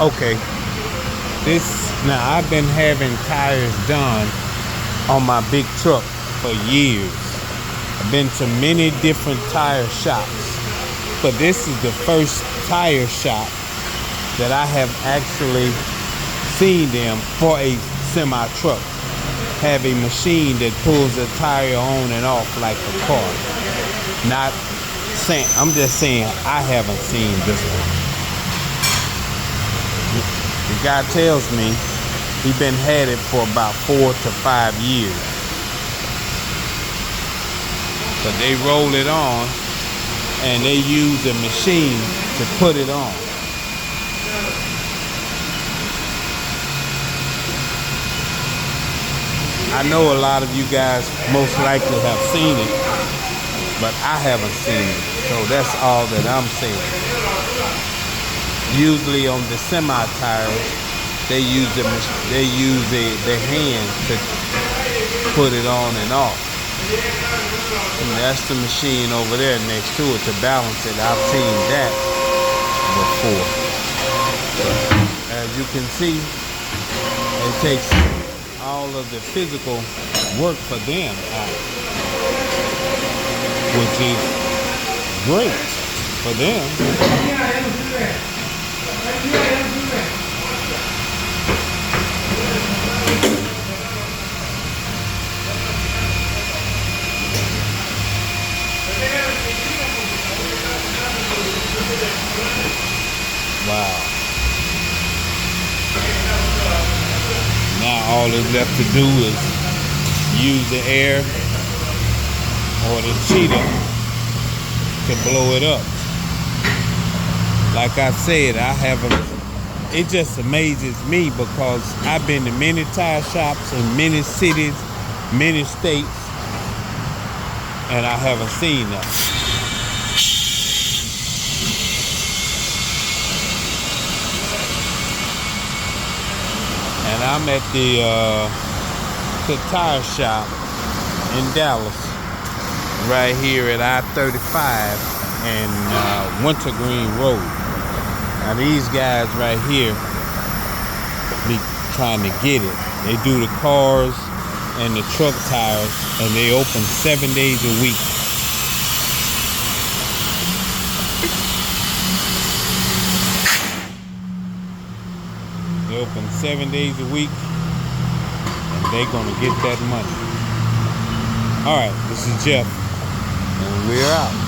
Okay, now I've been having tires done on my big truck for years. I've been to many different tire shops, but this is the first tire shop that I have actually seen them for a semi truck have a machine that pulls the tire on and off like a car. Not saying, I'm just saying I haven't seen this one. The guy tells me he's been had it for about 4 to 5 years. But they roll it on and they use a machine to put it on. I know a lot of you guys most likely have seen it, but I haven't seen it. So that's all that I'm saying. Usually on the semi tires, they use the hand to put it on and off. And that's the machine over there next to it to balance it. I've seen that before. As you can see, it takes all of the physical work for them out, which is great for them. Wow. Now all that's left to do is use the air or the cheetah to blow it up. Like I said, it just amazes me because I've been to many tire shops in many cities, many states, and I haven't seen that. And I'm at the tire shop in Dallas, right here at I-35 and Wintergreen Road. Now these guys right here be trying to get it. They do the cars and the truck tires, and they open 7 days a week. They open 7 days a week, and they're gonna get that money. All right, this is Jeff, and we're out.